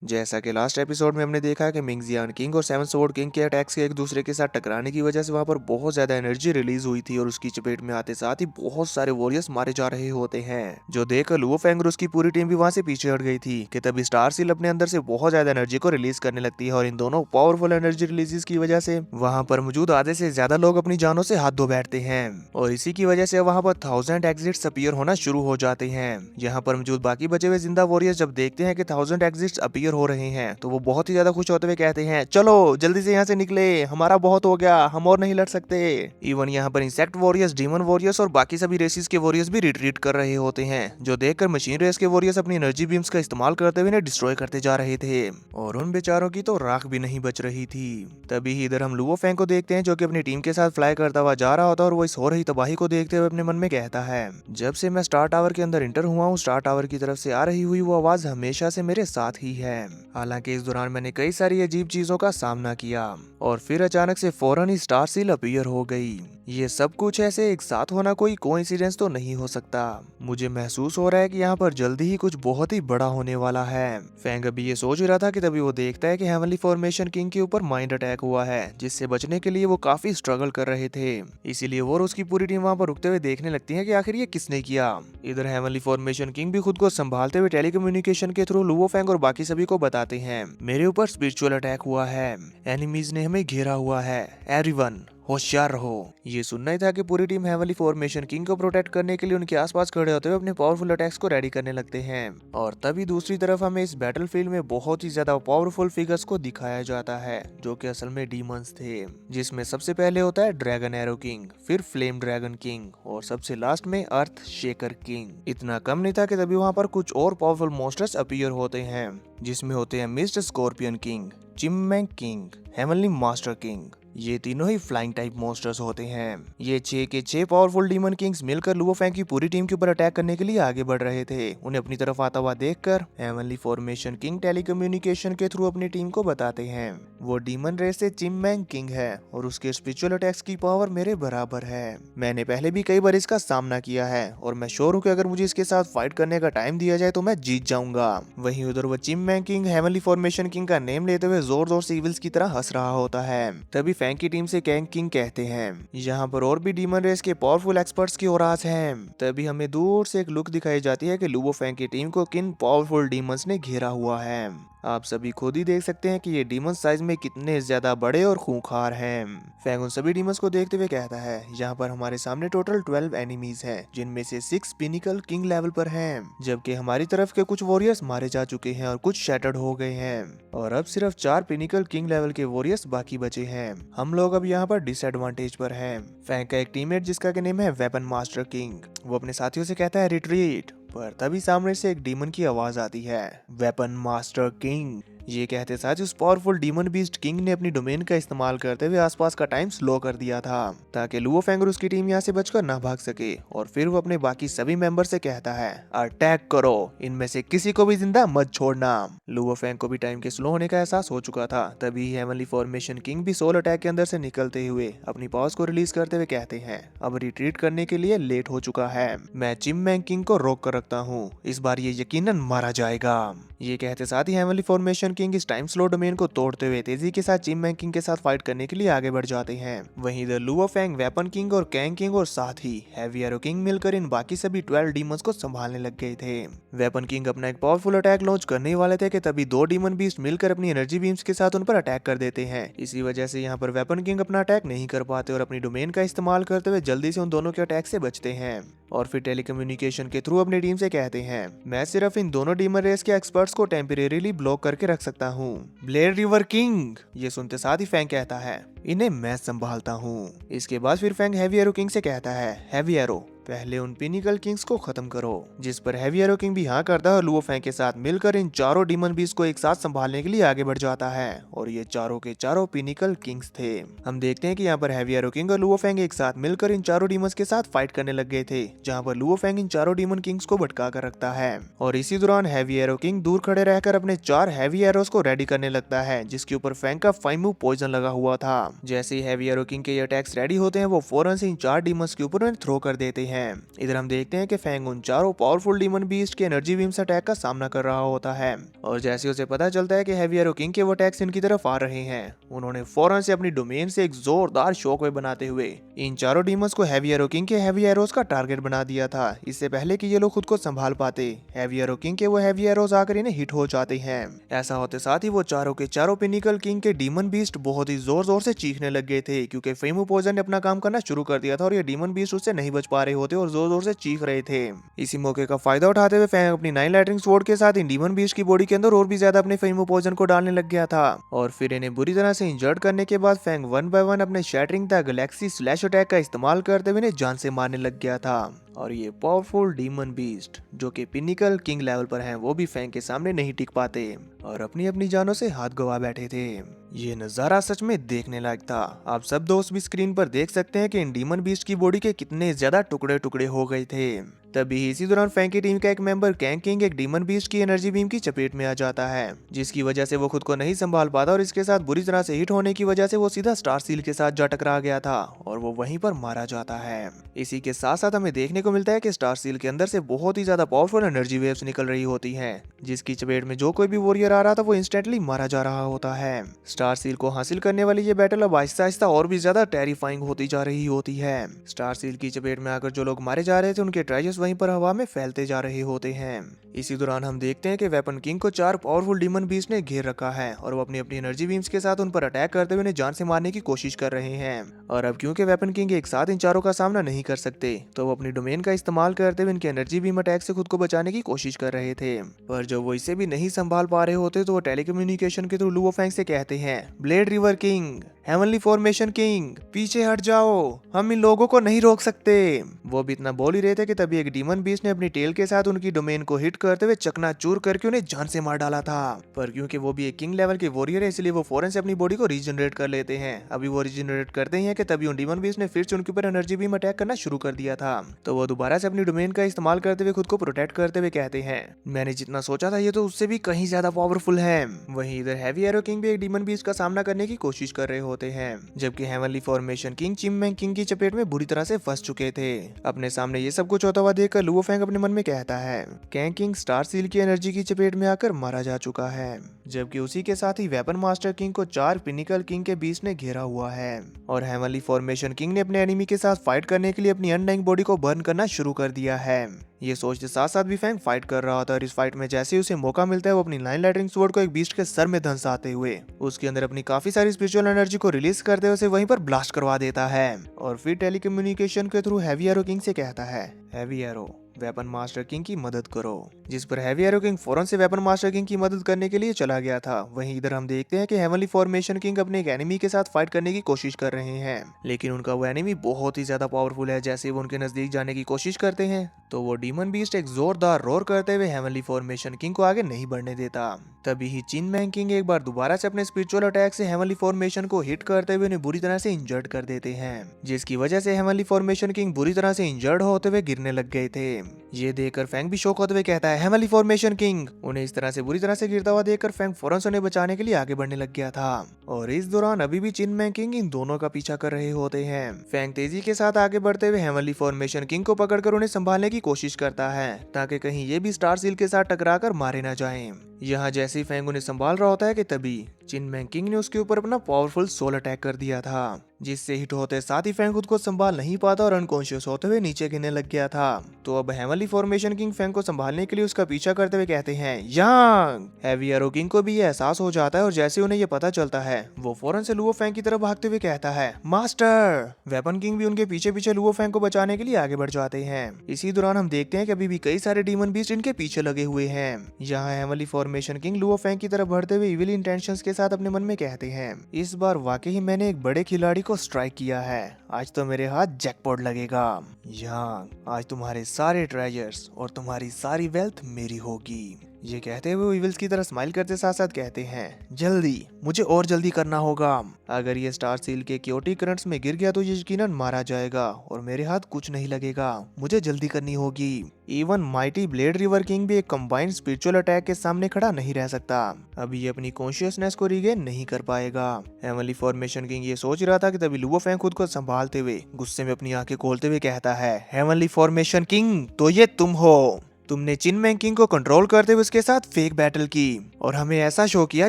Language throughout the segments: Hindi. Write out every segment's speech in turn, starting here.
जैसा कि लास्ट एपिसोड में हमने देखा कि मिंगजियान किंग और सेवन स्वॉर्ड किंग के अटैक्स के एक दूसरे के साथ टकराने की वजह से वहां पर बहुत ज्यादा एनर्जी रिलीज हुई थी और उसकी चपेट में आते साथ ही बहुत सारे वॉरियर्स मारे जा रहे होते हैं, जो देखकर लुओ फेंग और उसकी पूरी टीम भी वहां से पीछे हट गई थी कि तभी स्टार सील अपने अंदर से बहुत ज्यादा एनर्जी को रिलीज करने लगती है और इन दोनों पावरफुल एनर्जी रिलीजेस की वजह से वहां पर मौजूद आधे से ज्यादा लोग अपनी जानों से हाथ धो बैठते हैं और इसी की वजह से वहां पर 1000 एग्जिट्स अपीयर होना शुरू हो जाते हैं। यहाँ पर मौजूद बाकी बचे हुए जिंदा वॉरियर्स जब देखते हैं कि 1000 एग्जिट्स अपीयर हो रहे हैं तो वो बहुत ही ज्यादा खुश होते हुए कहते हैं, चलो जल्दी से यहाँ से निकले, हमारा बहुत हो गया, हम और नहीं लड़ सकते। इवन यहाँ पर इंसेक्ट वॉरियर्स, डीमन वॉरियर्स और बाकी सभी रेसिस के वॉरियर्स भी रिट्रीट कर रहे होते हैं, जो देखकर मशीन रेस के वॉरियर्स अपनी एनर्जी बीम्स का इस्तेमाल करते हुए डिस्ट्रॉय करते जा रहे थे और उन बेचारों की तो राख भी नहीं बच रही थी। तभी इधर हम लुओ फेंग को देखते हैं जो कि अपनी टीम के साथ फ्लाई करता हुआ जा रहा होता है और वो इस हो रही तबाही को देखते हुए अपने मन में कहता है, जब से मैं स्टार टावर के अंदर इंटर हुआ हूँ, स्टार टावर की तरफ से आ रही हुई वो आवाज हमेशा से मेरे साथ ही है। हालांकि इस दौरान मैंने कई सारी अजीब चीजों का सामना किया और फिर अचानक से फौरन ही स्टार सील अपीयर हो गई। ये सब कुछ ऐसे एक साथ होना कोई कोइंसिडेंस तो नहीं हो सकता। मुझे महसूस हो रहा है कि यहाँ पर जल्दी ही कुछ बहुत ही बड़ा होने वाला है। फेंग अभी ये सोच रहा था कि तभी वो देखता है कि हेवनली फॉर्मेशन किंग के ऊपर माइंड अटैक हुआ है, जिससे बचने के लिए वो काफी स्ट्रगल कर रहे थे। इसीलिए वो और उसकी पूरी टीम वहां पर रुकते हुए देखने लगती है कि आखिर ये किसने किया। इधर हेवनली फॉर्मेशन किंग भी खुद को संभालते हुए टेलीकम्युनिकेशन के थ्रू लुओ फेंग और बाकी सभी को बताते हैं, मेरे ऊपर स्पिरिचुअल अटैक हुआ है, एनिमीज ने हमें घेरा हुआ है, एवरीवन होशियार रहो। ये सुनना ही था कि पूरी टीम हेवनली फॉर्मेशन किंग को प्रोटेक्ट करने के लिए उनके आसपास खड़े होते हुए अपने पावरफुल अटैक्स को रेडी करने लगते हैं। और तभी दूसरी तरफ हमें इस बैटलफील्ड में बहुत ही ज्यादा पावरफुल फिगर्स को दिखाया जाता है, जो कि असल में डीमंस थे, जिसमें सबसे पहले होता है ड्रैगन एरो किंग, फिर फ्लेम ड्रैगन किंग और सबसे लास्ट में अर्थ शेकर किंग। इतना कम नहीं था कि तभी वहां पर कुछ और पावरफुल मॉन्स्टर्स अपीयर होते हैं, जिसमें होते हैं मिस्ट स्कॉर्पियन किंग, चिममैंग किंग, हेवनली मास्टर किंग। ये तीनों ही फ्लाइंग टाइप मॉन्स्टर्स होते हैं। ये 6 के 6 पावरफुल डीमन किंग्स मिलकर लुओ फेंग की पूरी टीम के ऊपर अटैक करने के लिए आगे बढ़ रहे थे। उन्हें अपनी तरफ आता हुआ देखकर हेवनली फॉर्मेशन किंग टेलीकम्युनिकेशन के थ्रू अपनी टीम को बताते हैं, वो डीमन रेस से चिममैंग किंग है और उसके स्पिरिचुअल अटैक्स की पावर मेरे बराबर है। मैंने पहले भी कई बार इसका सामना किया है और मैं श्योर हूँ कि अगर मुझे इसके साथ फाइट करने का टाइम दिया जाए तो मैं जीत जाऊंगा। वहीं उधर वो चिममैंग किंग हेवनली फॉर्मेशन किंग का नेम लेते हुए जोर जोर से इविल्स की तरह हंस रहा होता है। तभी फेंग की टीम से कैंग किंग कहते हैं, यहाँ पर और भी डीमन रेस के पावरफुल एक्सपर्ट्स की औरास हैं। तभी हमें दूर से एक लुक दिखाई जाती है कि लुओ फेंग की टीम को किन पावरफुल डीमंस ने घेरा हुआ है। आप सभी खुद ही देख सकते हैं कि ये डीमंस साइज में कितने ज्यादा बड़े और खूंखार हैं। फेंग उन सभी डीमंस को देखते हुए कहता है, यहाँ पर हमारे सामने टोटल 12 एनिमीज हैं, जिनमें से 6 पिनिकल किंग लेवल पर हैं, जबकि हमारी तरफ के कुछ वॉरियर्स मारे जा चुके हैं और कुछ शैटर्ड हो गए हैं और अब सिर्फ 4 पिनिकल किंग लेवल के वॉरियर्स बाकी बचे हैं। हम लोग अब यहाँ पर डिसएडवांटेज पर हैं। फेंग का एक टीममेट जिसका के नेम है वेपन मास्टर किंग, वो अपने साथियों से कहता है रिट्रीट, पर तभी सामने से एक डीमन की आवाज आती है, वेपन मास्टर किंग। ये कहते साथ उस पावरफुल डीमन बीस्ट किंग ने अपनी डोमेन का इस्तेमाल करते हुए आसपास का टाइम स्लो कर दिया था, ताकि लुओ फेंग और उसकी टीम यहाँ से बचकर ना भाग सके। और फिर वो अपने बाकी सभी मेंबर से कहता है, अटैक करो, इनमें से किसी को भी जिंदा मत छोड़ना। लुओ फेंग को भी टाइम के स्लो होने का एहसास हो चुका था। तभी हेवनली फॉर्मेशन किंग भी सोल अटैक के अंदर से निकलते हुए अपनी पावर्स को रिलीज करते हुए कहते हैं, अब रिट्रीट करने के लिए लेट हो चुका है, मैं चिममैंग किंग को रोक कर रखता हूँ, इस बार ये यकीनन मारा जाएगा। ये कहते साथ ही हेवनली फॉर्मेशन किंग इस टाइम स्लो डोमेन को तोड़ते हुए तेजी के साथ चिममैंग किंग के साथ फाइट करने के लिए आगे बढ़ जाते हैं। वहीं इधर लुओ फेंग, वेपन किंग और कैंग किंग और साथ ही हैवी एरो किंग मिलकर इन बाकी सभी 12 डीमंस को संभालने लग गए थे। वेपन किंग अपना एक पावरफुल अटैक लॉन्च करने वाले थे कि तभी 2 डीमन बीस्ट मिलकर अपनी एनर्जी बीम्स के साथ उन पर अटैक कर देते हैं। इसी वजह से यहाँ पर वेपन किंग अपना अटैक नहीं कर पाते और अपनी डोमेन का इस्तेमाल करते हुए जल्दी से उन दोनों के अटैक से बचते हैं और फिर टेलीकम्युनिकेशन के थ्रू अपनी टीम से कहते हैं, मैं सिर्फ इन दोनों डीमन रेस के एक्सपर्ट्स को टेम्परेरीली ब्लॉक करके रख सकता हूँ, ब्लेड रिवर किंग। ये सुनते साथ ही फेंग कहता है, इन्हें मैं संभालता हूँ। इसके बाद फिर फेंग हैवी एरो किंग से कहता है, हैवी एरो, पहले उन पिनिकल किंग्स को खत्म करो। जिस पर हैवी एरो किंग भी हाँ करता है और लुओ फेंग के साथ मिलकर इन चारों डीमन बीस्ट को एक साथ संभालने के लिए आगे बढ़ जाता है और ये चारों के चारों पिनिकल किंग्स थे। हम देखते हैं कि यहाँ पर हैवी एरो किंग और लुओ फेंग एक साथ मिलकर इन चारों डीमंस के साथ फाइट करने लग गए थे, जहाँ पर लुओ फेंग इन चारों डीमन किंग्स को भटका कर रखता है और इसी दौरान हैवी एरो किंग दूर खड़े रहकर अपने 4 हैवी एरोस को रेडी करने लगता है, जिसके ऊपर फेंग का 5 मूव पॉइजन लगा हुआ था। जैसे ही हैवी एरो किंग के अटैक्स रेडी होते हैं वो फौरन से इन 4 डीमंस के ऊपर उन्हें थ्रो कर देते हैं। इधर हम देखते हैं कि फैंग उन चारों पावरफुल डीमन बीस्ट के एनर्जी बीम से अटैक का सामना कर रहा होता है और जैसे उसे पता चलता है कि हैवी एरो किंग के वो अटैक्स इनकी तरफ आ रहे हैं, उन्होंने फौरन से अपनी डोमेन से एक जोरदार शॉकवेव बनाते हुए इन चारों डीमंस को हैवी एरो किंग के हैवी एरोज का टारगेट बना दिया था। इससे पहले कि ये लोग खुद को संभाल पाते, हैवी एरो किंग के वो हैवी एरोज आकर इन्हें हिट हो जाते हैं। ऐसा होते साथ ही वो चारों के चारों पिनिकल किंग के डीमन बीस्ट बहुत ही जोर जोर से चीखने लग गए थे, क्योंकि फेमू पोजन ने अपना काम करना शुरू कर दिया था और ये डीमन बीस्ट उससे नहीं बच पा रहे होते और जोर जोर से चीख रहे थे। इसी मौके का फायदा उठाते हुए फैंग अपनी 9 लाइटनिंग स्वॉर्ड के साथ इन डीमन बीस्ट की बॉडी के अंदर और भी ज्यादा अपने फेमू पोजन को डालने लग गया था और फिर इन्हें बुरी तरह से इंजर्ड करने के बाद फैंग वन बाय वन अपने shattering the Galaxy slash attack का इस्तेमाल करते हुए इन्हें जान से मारने लग गया था। और ये पावरफुल डीमन बीस्ट जो कि पिनिकल किंग लेवल पर हैं, वो भी फैंग के सामने नहीं टिक पाते और अपनी अपनी जानों से हाथ गवा बैठे थे। ये नजारा सच में देखने लायक था। आप सब दोस्त भी स्क्रीन पर देख सकते हैं कि इन डीमन बीस्ट की बॉडी के कितने ज्यादा टुकड़े टुकड़े हो गए थे। तभी इसी दौरान फैंग की टीम का एक मेंबर कैंग किंग एक डीमन बीस्ट की एनर्जी बीम की चपेट में आ जाता है, जिसकी वजह से वो खुद को नहीं संभाल पाता और इसके साथ बुरी तरह से हिट होने की वजह से वो सीधा स्टार सील के साथ जा टकरा गया था और वो वहीं पर मारा जाता है। इसी के साथ साथ हमें देखने को मिलता है कि स्टार सील के अंदर से बहुत ही ज्यादा पावरफुल एनर्जी वेव्स निकल रही होती हैं, जिसकी चपेट में जो कोई भी वॉरियर आ रहा था वो इंस्टेंटली मारा जा रहा होता है। स्टार सील को हासिल करने वाली ये बैटल अब आहिस्ता आहिस्ता और भी ज्यादा टेरिफाइंग होती जा रही होती है। स्टार सील की चपेट में आकर जो लोग मारे जा रहे थे उनके ट्रेजर्स वहीं पर हवा में फैलते जा रहे होते हैं। इसी दौरान हम देखते हैं कि वेपन किंग को 4 पावरफुल डीमन बीस्ट ने घेर रखा है और वो अपनी अपनी एनर्जी बीम्स के साथ उन पर अटैक करते हुए उन्हें जान से मारने की कोशिश कर रहे हैं। और अब क्योंकि वेपन किंग एक साथ इन चारों का सामना नहीं कर सकते, तो वो अपनी डोमेन का इस्तेमाल करते हुए इनके एनर्जी बीम अटैक से खुद को बचाने की कोशिश कर रहे थे। पर जब वो इसे भी नहीं संभाल पा रहे होते तो वो टेलीकम्युनिकेशन के थ्रू लुओ फैंग से कहते हैं, blade river king, heavenly formation king, पीछे हट जाओ, हम इन लोगों को नहीं रोक सकते। वो भी इतना बोल ही रहे थे कि तभी एक डीमन बीस्ट ने अपनी टेल के साथ उनकी डोमेन को हिट करते हुए चकनाचूर करके उन्हें जान से मार डाला था। पर क्योंकि वो भी एक किंग लेवल के वॉरियर है, इसलिए वो फौरन से अपनी बॉडी को रीजनरेट कर लेते हैं। अभी वो रीजनरेट करते ही हैं कि तभी उन डीमन बीस्ट ने फिर से उनके ऊपर एनर्जी बीम अटैक करना शुरू कर दिया था। तो वो दोबारा से अपनी डोमेन का इस्तेमाल करते हुए खुद को प्रोटेक्ट करते हुए कहते हैं, मैंने जितना सोचा था ये तो उससे भी कहीं ज्यादा पावरफुल है। वहीं इधर हैवी एरो किंग भी एक डीमन बीस्ट का सामना करने की कोशिश कर रहे होते हैं, जबकि हेवनली फॉर्मेशन किंग चिममैंग किंग की चपेट में बुरी तरह से फंस चुके थे। अपने सामने ये सब कुछ होता हुआ देखकर लुओ फैंग अपने मन में कहता है, कैंग किंग स्टार सील की एनर्जी की चपेट में आकर मारा जा चुका है, जबकि उसी के साथ ही वेपन मास्टर किंग को 4 पिनिकल किंग के बीच ने घेरा हुआ है और हेवनली फॉर्मेशन किंग ने अपने एनिमी के साथ फाइट करने के लिए अपनी अनडाइंग बॉडी को बर्न करना शुरू कर दिया है। ये सोचते साथ साथ भी फैंग फाइट कर रहा था और इस फाइट में जैसे ही उसे मौका मिलता है वो अपनी 9 लाइटनिंग स्वॉर्ड को एक बीस्ट के सर में धंसाते हुए उसके अंदर अपनी काफी सारी स्पिरिचुअल एनर्जी को रिलीज करते हुए उसे वहीं पर ब्लास्ट करवा देता है और फिर टेलीकम्युनिकेशन के थ्रू हैवी एरो किंग से कहता है, heavy arrow weapon master king की मदद करो, जिस पर हैवी एरो किंग फौरन से वेपन मास्टर किंग की मदद करने के लिए चला गया था। वहीं इधर हम देखते हैं कि हेवनली फॉर्मेशन किंग अपने एक एनिमी के साथ फाइट करने की कोशिश कर रहे हैं, लेकिन उनका वो एनिमी बहुत ही ज्यादा पावरफुल है। जैसे वो उनके नजदीक जाने की कोशिश करते हैं तो वो डीमन बीस्ट एक जोरदार रोर करते हुए हेवनली फॉर्मेशन किंग को आगे नहीं बढ़ने देता। तभी ही चिनमैंग किंग एक बार दोबारा से अपने स्पिरिचुअल अटैक से हेवनली फॉर्मेशन को हिट करते हुए उन्हें बुरी तरह से इंजर्ड कर देते हैं, जिसकी वजह से हेवनली फॉर्मेशन किंग बुरी तरह से इंजर्ड होते हुए गिरने लग गए थे। ये देखकर फैंग भी शॉक होते हुए कहता है, हेवनली फॉर्मेशन किंग। उन्हें इस तरह से बुरी तरह से गिरता हुआ देखकर फैंग फौरन से उन्हें बचाने के लिए आगे बढ़ने लग गया था और इस दौरान अभी भी चिनमैंग किंग इन दोनों का पीछा कर रहे होते हैं। फैंग तेजी के साथ आगे बढ़ते हुए हेवनली फॉर्मेशन किंग को पकड़कर उन्हें संभालने की कोशिश करता है ताकि कहीं ये भी स्टार सील के साथ टकराकर मारे न जाएं। यहाँ जैसे ही फैंग उन्हें संभाल रहा होता है कि तभी चिनमैंग किंग ने उसके ऊपर अपना पावरफुल सोल अटैक कर दिया था, जिससे हिट होते साथ ही फैंग खुद को संभाल नहीं पाता और अनकॉन्शियस होते हुए नीचे गिरने लग गया था। तो अब हेवनली फॉर्मेशन किंग फैंग को संभालने के लिए उसका पीछा करते हुए कहते हैं, यांग। हैवी एरो किंग को भी ये एहसास हो जाता है और जैसे उन्हें ये पता चलता है वो फौरन से लुओ फैंग की तरफ भागते हुए कहता है, मास्टर। वेपन किंग भी उनके पीछे पीछे लुओ फैंग को बचाने के लिए आगे बढ़ जाते हैं। इसी दौरान हम देखते हैं कि अभी भी कई सारे डीमन बीस्ट इनके पीछे लगे हुए हैं। यहाँ heavenly formation king Luo Fang की तरफ बढ़ते हुए इविल इंटेंशंस के साथ अपने मन में कहते हैं, इस बार वाकई मैंने एक बड़े खिलाड़ी को स्ट्राइक किया है, आज तो मेरे हाथ जैकपॉट लगेगा। यहाँ आज तुम्हारे सारे ट्रेजर्स और तुम्हारी सारी वेल्थ मेरी होगी। ये कहते हुए वो इविल्स की तरह स्माइल करते साथ साथ कहते हैं, जल्दी, मुझे और जल्दी करना होगा। अगर ये स्टार सील के क्योटिक करंट्स में गिर गया तो ये यकीनन मारा जाएगा और मेरे हाथ कुछ नहीं लगेगा। मुझे जल्दी करनी होगी। Even mighty blade river king भी एक कंबाइंड स्पिरिचुअल अटैक के सामने खड़ा नहीं रह सकता। अभी ये अपनी कॉन्शियसनेस को रिगेन नहीं कर पाएगा। हेवनली फॉर्मेशन किंग ये सोच रहा था कि तभी लुओ फैंग खुद को संभालते हुए गुस्से में अपनी आंखें खोलते हुए कहता है, हेवनली फॉर्मेशन किंग, तो ये तुम हो। तुमने चिन मैंग किंग को कंट्रोल करते हुए उसके साथ फेक बैटल की और हमें ऐसा शो किया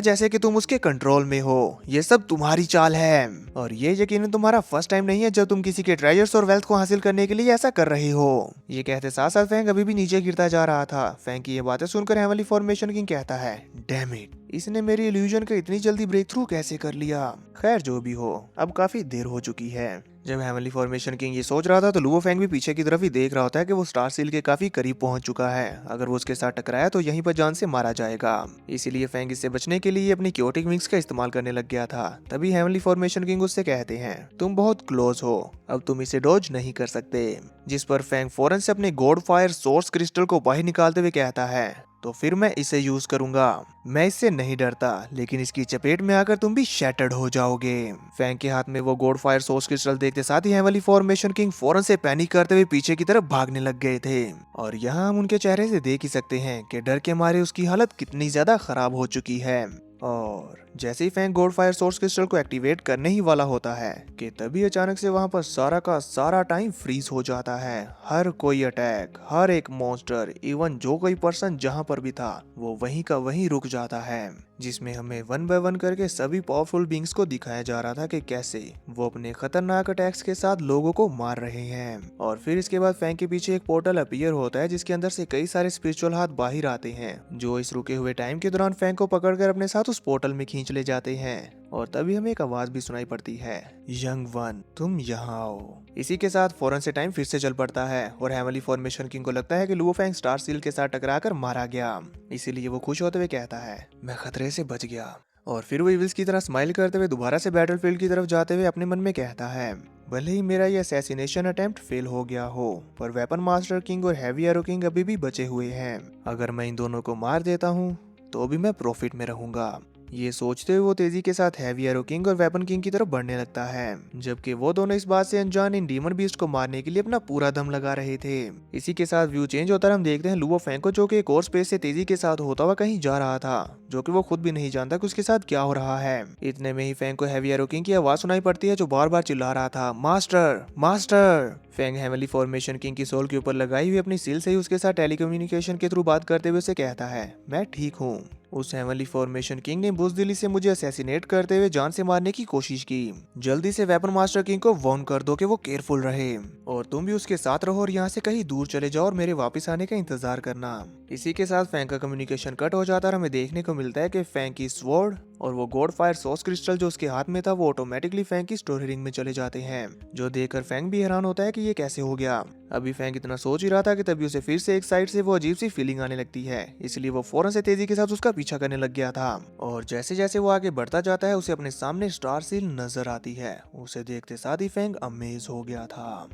जैसे कि तुम उसके कंट्रोल में हो। ये सब तुम्हारी चाल है और ये यकीनन तुम्हारा फर्स्ट टाइम नहीं है जब तुम किसी के ट्रेजर्स और वेल्थ को हासिल करने के लिए ऐसा कर रहे हो। ये कहते साथ साथ फैंग अभी भी नीचे गिरता जा रहा था। फैंग की ये बातें सुनकर हेवनली फॉर्मेशन किंग कहता है, डैम इट, इसने मेरी इल्यूजन का इतनी जल्दी ब्रेक थ्रू कैसे कर लिया। खैर जो भी हो, अब काफी देर हो चुकी है। जब हेवनली फॉर्मेशन किंग ये सोच रहा था तो लुओ फैंग भी पीछे की तरफ ही देख रहा होता है कि वो स्टार सील के काफी करीब पहुंच चुका है। अगर वो उसके साथ टकराया तो यहीं पर जान से मारा जाएगा। इसीलिए फैंग इससे बचने के लिए अपनी क्योटिक विंग्स का इस्तेमाल करने लग गया था। तभी हेवनली फॉर्मेशन किंग उससे कहते हैं, तुम बहुत क्लोज हो, अब तुम इसे डॉज नहीं कर सकते। जिस पर फैंग फौरन से अपने गॉड फायर सोर्स क्रिस्टल को बाहर निकालते हुए कहता है, तो फिर मैं इसे यूज करूंगा। मैं इससे नहीं डरता, लेकिन इसकी चपेट में आकर तुम भी शैटर्ड हो जाओगे। फैंग के हाथ में वो गॉड फायर सोर्स क्रिस्टल देखते साथ ही हेवनली फॉर्मेशन किंग फौरन से पैनिक करते हुए पीछे की तरफ भागने लग गए थे। और यहाँ हम उनके चेहरे से देख ही सकते हैं कि डर के मारे उसकी हालत कितनी ज्यादा खराब हो चुकी है। और जैसे ही fang god fire source crystal को एक्टिवेट करने ही वाला होता है कि तभी अचानक से वहां पर सारा का सारा टाइम फ्रीज हो जाता है। हर कोई अटैक, हर एक मॉन्स्टर, इवन जो कोई पर्सन जहां पर भी था वो वहीं का वहीं रुक जाता है। जिसमें हमें वन बाय वन करके सभी पावरफुल बींग्स को दिखाया जा रहा था कि कैसे वो अपने खतरनाक अटैक्स के साथ लोगों को मार रहे हैं। और फिर इसके बाद फैंग के पीछे एक पोर्टल अपीयर होता है जिसके अंदर से कई सारे स्पिरिचुअल हाथ बाहर आते हैं जो इस रुके हुए टाइम के दौरान फैंग को पकड़कर अपने साथ उस पोर्टल में खींच ले जाते हैं। और तभी हमें एक आवाज भी सुनाई पड़ती है, यंग वन, तुम यहाँ आओ। इसी के साथ फौरन से टाइम फिर से चल पड़ता है और हेवनली फॉर्मेशन किंग को लगता है कि लुओ फैंग स्टार सील के साथ टकराकर मारा गया। इसीलिए वो खुश होते हुए कहता है, मैं खतरे से बच गया। और फिर वो इविल्स की तरह स्माइल करते हुए दोबारा से बैटलफील्ड की तरफ जाते हुए अपने मन में कहता है, भले ही मेरा ये असैसिनेशन अटेम्प्ट फेल हो गया हो, पर वेपन मास्टर किंग और हैवी एरो किंग अभी भी बचे हुए हैं। अगर मैं इन दोनों को मार देता हूँ तो भी मैं प्रॉफिट में रहूंगा। ये सोचते हुए वो तेजी के साथ हैवी एरो किंग और वेपन किंग की तरफ बढ़ने लगता है, जबकि वो दोनों इस बात से अनजान इन डीमन बीस्ट को मारने के लिए अपना पूरा दम लगा रहे थे। इसी के साथ व्यू चेंज होता है, हम देखते हैं लुओ फैंग को जो कि एक और स्पेस से तेजी के साथ होता हुआ कहीं जा रहा था, जो कि वो खुद भी नहीं जानता कि उसके साथ क्या हो रहा है। इतने में ही फैंग को हैवी एरो किंग की आवाज सुनाई पड़ती है जो बार बार चिल्ला रहा था, master master. Fang heavenly formation king की सोल के ऊपर लगाई हुई अपनी सील से ही उसके साथ टेलीकम्युनिकेशन के थ्रू बात करते हुए उसे कहता है, मैं ठीक हूँ। उस हेवनली फॉर्मेशन किंग ने बुज़दिली से मुझे असैसिनेट करते हुए जान से मारने की कोशिश की। जल्दी से वेपन मास्टर किंग को वार्न कर दो कि वो केयरफुल रहे और तुम भी उसके साथ रहो और यहाँ से कहीं दूर चले जाओ और मेरे वापस आने का इंतजार करना। इसी के साथ फैंग का कम्युनिकेशन कट हो जाता है और हमें देखने को मिलता है कि फैंग की स्वॉर्ड और वो गॉड फायर सोर्स क्रिस्टल जो उसके हाथ में था वो ऑटोमेटिकली फैंग की स्टोरी रिंग में चले जाते हैं, जो देखकर फैंग भी हैरान होता है कि ये कैसे हो गया। अभी फैंग इतना सोच ही रहा था कि तभी उसे फिर से एक साइड से वो अजीब सी फीलिंग आने लगती है, इसलिए वो फौरन से तेजी के साथ उसका पीछा करने लग गया था। और जैसे जैसे वो आगे बढ़ता जाता है उसे अपने सामने स्टार सील नजर आती है। उसे देखते साथ ही फैंग अमेज हो गया था।